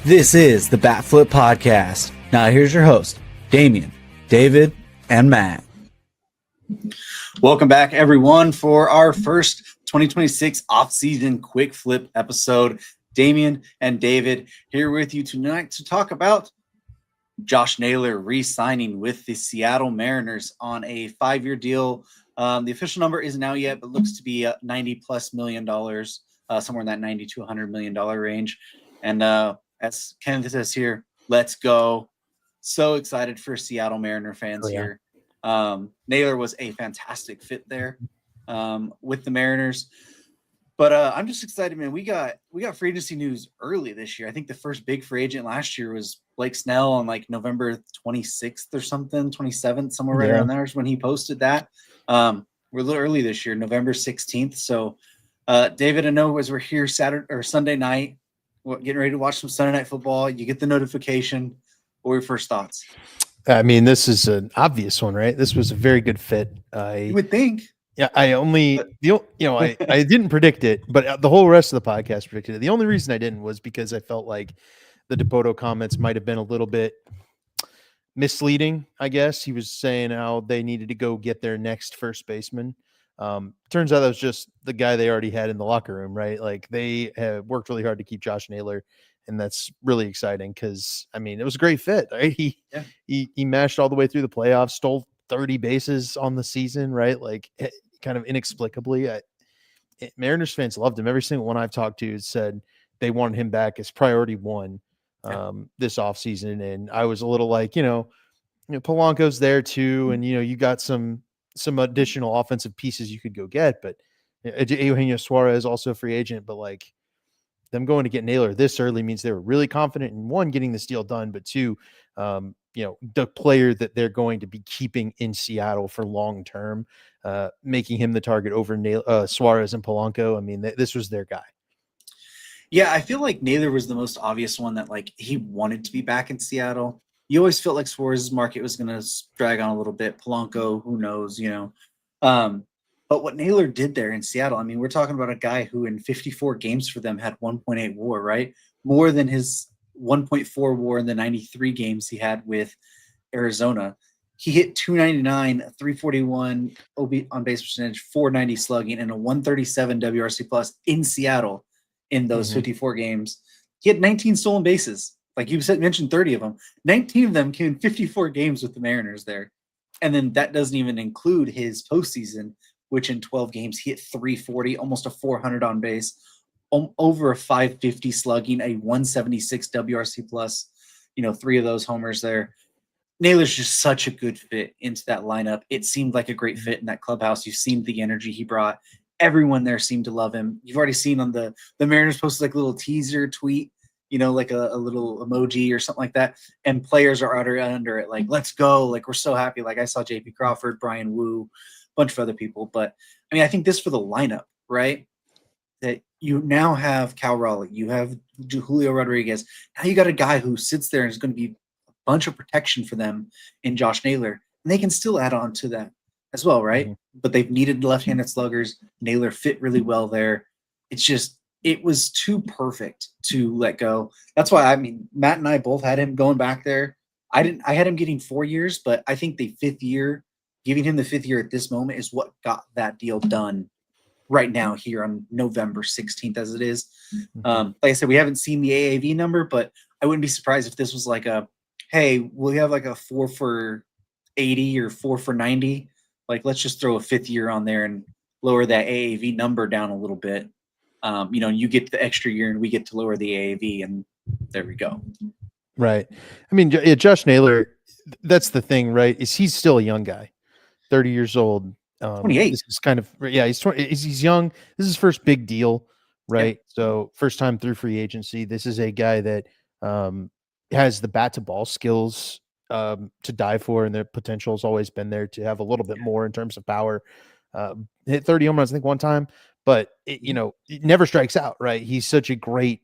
This is the Bat Flip Podcast. Now here's your host, Damian, David, and Matt. Welcome back, everyone, for our first 2026 off-season quick flip episode. Damian and David here with you tonight to talk about Josh Naylor re-signing with the Seattle Mariners on a 5-year deal. The official number isn't out yet, but looks to be $90+ million, somewhere in that $90 to $100 million range. And as Kenneth says here, let's go. So excited for Seattle Mariner fans here. Naylor was a fantastic fit there with the Mariners. But I'm just excited, man. We got free agency news early this year. I think the first big free agent last year was Blake Snell on like November 26th or something, 27th, somewhere right around there is when he posted that. We're a little early this year, November 16th. So, David, I know as we're here Saturday or Sunday night, getting ready to watch some Sunday Night Football, you get the notification. What were your first thoughts? I mean, this is an obvious one, right? This was a very good fit. You would think. Yeah, I didn't predict it, but the whole rest of the podcast predicted it. The only reason I didn't was because I felt like the DePoto comments might have been a little bit misleading, I guess. He was saying how they needed to go get their next first baseman. Turns out that was just the guy they already had in the locker room, right? Like they have worked really hard to keep Josh Naylor, and that's really exciting because, I mean, it was a great fit, right? He mashed all the way through the playoffs, stole 30 bases on the season, right? Like kind of inexplicably. Mariners fans loved him. Every single one I've talked to said they wanted him back as priority one this offseason. And I was a little like, Polanco's there too. And, you got some additional offensive pieces you could go get, but Eugenio Suarez also a free agent, but like them going to get Naylor this early means they were really confident in one, getting this deal done, but two, the player that they're going to be keeping in Seattle for long term, making him the target over Suarez and Polanco. I mean, this was their guy. Yeah, I feel like Naylor was the most obvious one that like he wanted to be back in Seattle. You always felt like Suarez's market was going to drag on a little bit. Polanco, who knows, But what Naylor did there in Seattle, I mean, we're talking about a guy who in 54 games for them had 1.8 WAR, right? More than his 1.4 WAR in the 93 games he had with Arizona. He hit 299, 341 OB on base percentage, 490 slugging, and a 137 WRC plus in Seattle in those 54 games. He had 19 stolen bases. Like you mentioned 30 of them. 19 of them came in 54 games with the Mariners there. And then that doesn't even include his postseason, which in 12 games he hit 340, almost a 400 on base, over a 550 slugging, a 176 WRC plus, 3 of those homers there. Naylor's just such a good fit into that lineup. It seemed like a great fit in that clubhouse. You've seen the energy he brought. Everyone there seemed to love him. You've already seen on the Mariners posted like a little teaser tweet, like a little emoji or something like that. And players are under it like, let's go. Like, we're so happy. Like I saw JP Crawford, Brian Wu, bunch of other people. But I mean, I think this for the lineup, right? That you now have Cal Raleigh, you have Julio Rodriguez. Now you got a guy who sits there and is going to be a bunch of protection for them in Josh Naylor. And they can still add on to that as well, right? Mm-hmm. But they've needed left-handed sluggers. Naylor fit really well there. It was too perfect to let go. That's why, I mean, Matt and I both had him going back there. I had him getting 4 years, but I think the 5th year, giving him the 5th year at this moment is what got that deal done right now here on November 16th as it is. Like I said, we haven't seen the AAV number, but I wouldn't be surprised if this was like hey, we'll have like a 4 for 80 or 4 for 90. Like, let's just throw a 5th year on there and lower that AAV number down a little bit. You get the extra year and we get to lower the AAV, and there we go. Right. I mean, Josh Naylor, that's the thing, right? Is he's still a young guy, 30 years old. 28. This is kind of, he's 20, he's young. This is his first big deal, right? Yep. So first time through free agency. This is a guy that has the bat to ball skills to die for, and their potential has always been there to have a little bit more in terms of power. Hit 30 home runs, I think, one time, but it never strikes out, right? He's such a great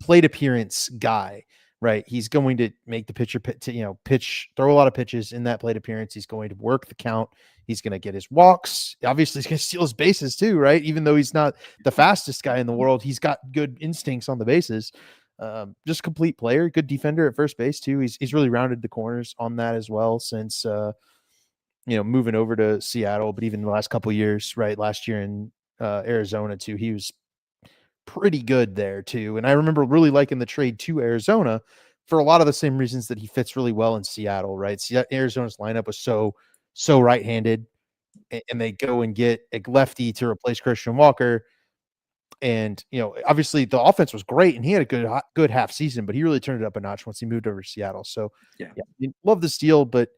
plate appearance guy, right? He's going to make the pitcher pitch, throw a lot of pitches in that plate appearance. He's going to work the count. He's going to get his walks. Obviously, he's going to steal his bases too, right? Even though he's not the fastest guy in the world, he's got good instincts on the bases. Just complete player, good defender at first base too. He's really rounded the corners on that as well since moving over to Seattle. But even the last couple of years, right, last year in Arizona too, he was pretty good there too. And I remember really liking the trade to Arizona for a lot of the same reasons that he fits really well in Seattle, right? Arizona's lineup was so right-handed, and they go and get a lefty to replace Christian Walker. And obviously the offense was great, and he had a good half season, but he really turned it up a notch once he moved over to Seattle. So Yeah. yeah, love this deal, but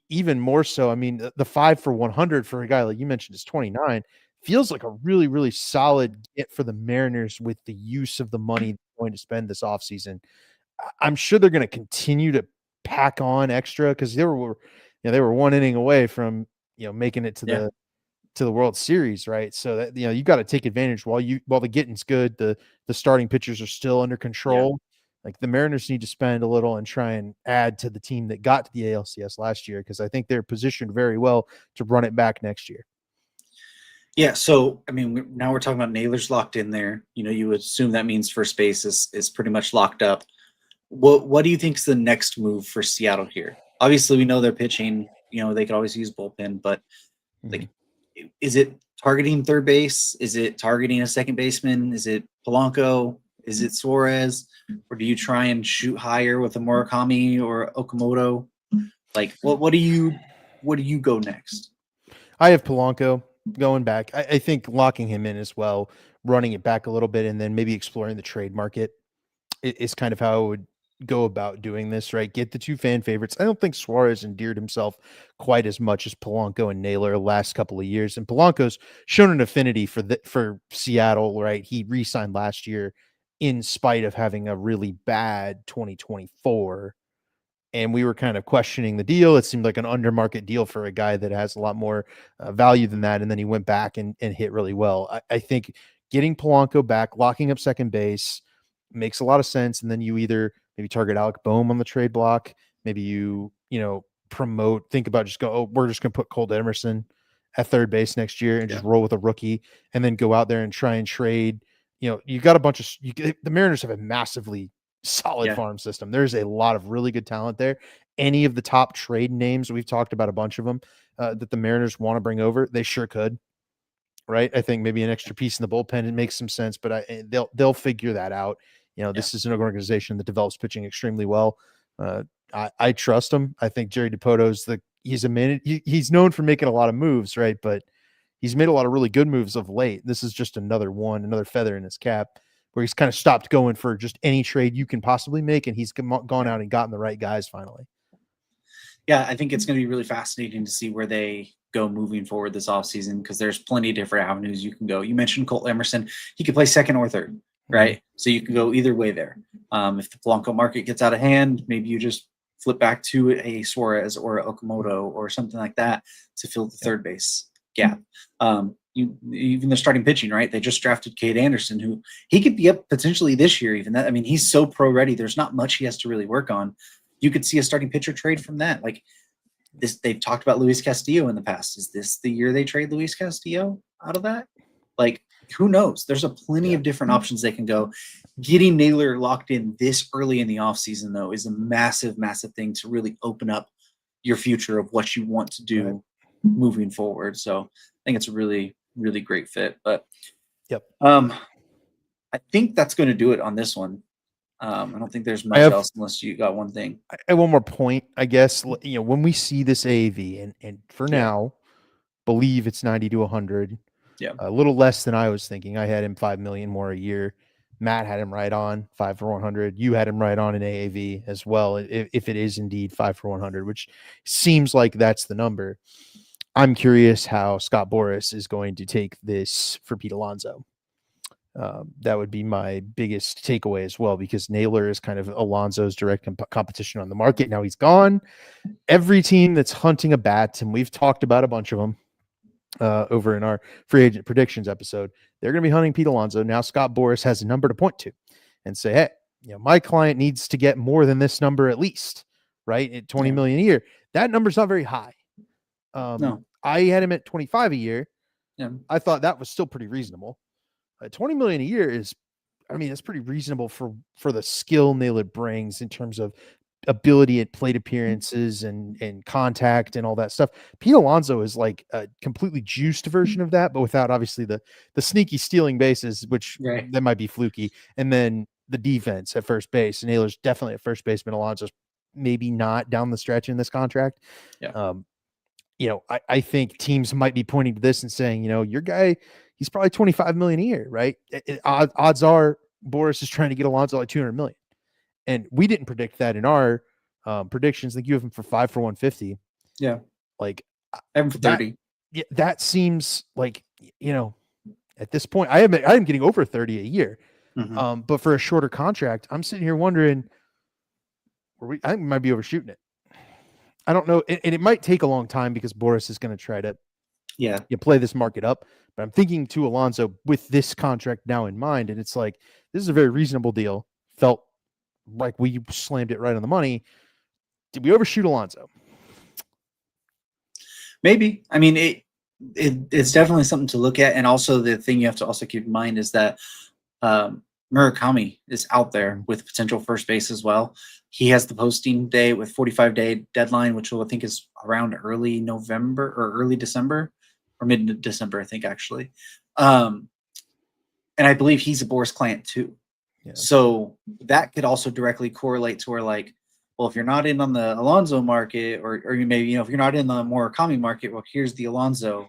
even more so, I mean, the 5 for 100 for a guy like you mentioned is 29 feels like a really, really solid get for the Mariners with the use of the money they're going to spend this offseason. I'm sure they're going to continue to pack on extra because they were one inning away from making it to Yeah. the World Series, right? So that you got to take advantage while the getting's good. The starting pitchers are still under control. Like the Mariners need to spend a little and try and add to the team that got to the ALCS last year because I think they're positioned very well to run it back next year. Yeah, so I mean, now we're talking about Naylor's locked in there. You would assume that means first base is pretty much locked up. What do you think is the next move for Seattle here? Obviously, we know they're pitching. They could always use bullpen, but like, is it targeting third base? Is it targeting a second baseman? Is it Polanco? Is it Suarez? Or do you try and shoot higher with a Murakami or Okamoto? Like, what do you go next? I have Polanco going back. I think locking him in as well, running it back a little bit, and then maybe exploring the trade market is kind of how I would go about doing this, right? Get the two fan favorites. I don't think Suarez endeared himself quite as much as Polanco and Naylor the last couple of years. And Polanco's shown an affinity for Seattle, right? He re-signed last year in spite of having a really bad 2024. And we were kind of questioning the deal. It seemed like an undermarket deal for a guy that has a lot more value than that. And then he went back and hit really well. I think getting Polanco back, locking up second base makes a lot of sense. And then you either maybe target Alec Boehm on the trade block. Maybe think about we're just going to put Colt Emerson at third base next year and just roll with a rookie and then go out there and try and trade. You got a bunch of the Mariners have a massively solid farm system. There's a lot of really good talent there. Any of the top trade names, we've talked about a bunch of them that the Mariners want to bring over, they sure could. Right? I think maybe an extra piece in the bullpen, it makes some sense, but they'll figure that out. This is an organization that develops pitching extremely well. I trust him. I think Jerry DiPoto's he's known for making a lot of moves, right? But he's made a lot of really good moves of late. This is just another feather in his cap where he's kind of stopped going for just any trade you can possibly make, and he's gone out and gotten the right guys finally. Yeah, I think it's going to be really fascinating to see where they go moving forward this offseason because there's plenty of different avenues you can go. You mentioned Colt Emerson. He could play second or third, right? Mm-hmm. So you can go either way there. If the Polanco market gets out of hand, maybe you just flip back to a Suarez or a Okamoto or something like that to fill the third base gap. Even the starting pitching, right? They just drafted Cade Anderson, who he could be up potentially this year. Even that, I mean, he's so pro ready. There's not much he has to really work on. You could see a starting pitcher trade from that. Like this, they've talked about Luis Castillo in the past. Is this the year they trade Luis Castillo out of that? Like, who knows? There's a plenty of different options they can go. Getting Naylor locked in this early in the offseason, though, is a massive, massive thing to really open up your future of what you want to do moving forward. So I think it's a really, really great fit. But I think that's going to do it on this one. I don't think there's much else unless you got one thing. I have one more point, I guess. When we see this AAV, and for now, believe it's 90 to 100. Yeah, a little less than I was thinking. I had him $5 million more a year. Matt had him right on 5 for 100. You had him right on an AAV as well, if it is indeed 5 for 100, which seems like that's the number. I'm curious how Scott Boras is going to take this for Pete Alonso. That would be my biggest takeaway as well, because Naylor is kind of Alonso's direct competition on the market. Now he's gone. Every team that's hunting a bat, and we've talked about a bunch of them over in our free agent predictions episode, they're going to be hunting Pete Alonso. Now Scott Boras has a number to point to and say, hey, my client needs to get more than this number at least, right? At 20 million a year. That number's not very high. No, I had him at 25 a year. Yeah. I thought that was still pretty reasonable. 20 million a year is I mean, that's pretty reasonable for the skill Naylor brings in terms of ability at plate appearances and contact and all that stuff. Pete Alonso is like a completely juiced version of that, but without obviously the sneaky stealing bases, which Right. that might be fluky, and then the defense at first base. Naylor's definitely at first baseman. Alonso's maybe not down the stretch in this contract. Yeah. I think teams might be pointing to this and saying, your guy, he's probably 25 million a year, right? Odds are Boris is trying to get Alonso like 200 million. And we didn't predict that in our predictions. I think you have him for 5 for 150. Yeah. Like I have him for 30. Yeah, that seems like, at this point, I am getting over 30 a year. Mm-hmm. But for a shorter contract, I'm sitting here wondering, I think we might be overshooting it. I don't know. And it might take a long time because Boris is going to try to play this market up. But I'm thinking to Alonso with this contract now in mind. And it's like, this is a very reasonable deal. Felt like we slammed it right on the money. Did we overshoot Alonso? Maybe. I mean, it's definitely something to look at. And also the thing you have to also keep in mind is that Murakami is out there with potential first base as well. He has the posting day with 45-day deadline, which I think is around early November or early December or mid-December, I think, actually. And I believe he's a Boris client too. Yeah. So that could also directly correlate to where, like, well, if you're not in on the Alonso market or you maybe, if you're not in the Murakami market, well, here's the Alonso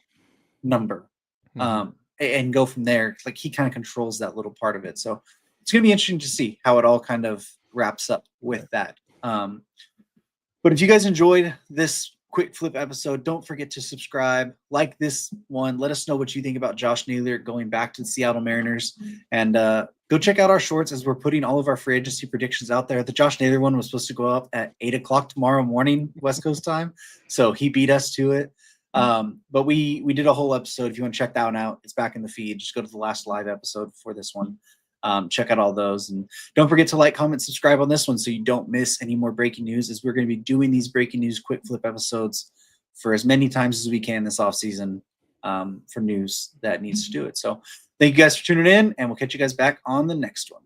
number. Mm-hmm. And go from there. Like, he kind of controls that little part of it. So it's going to be interesting to see how it all kind of wraps up with that. But if you guys enjoyed this quick flip episode, don't forget to subscribe, like this one. Let us know what you think about Josh Naylor going back to the Seattle Mariners. And go check out our shorts as we're putting all of our free agency predictions out there. The Josh Naylor one was supposed to go up at 8 o'clock tomorrow morning, West Coast time. So he beat us to it. But we did a whole episode. If you want to check that one out, it's back in the feed. Just go to the last live episode for this one. Check out all those. And don't forget to like, comment, subscribe on this one so you don't miss any more breaking news, as we're going to be doing these breaking news quick flip episodes for as many times as we can this offseason for news that needs to do it. So thank you guys for tuning in, and we'll catch you guys back on the next one.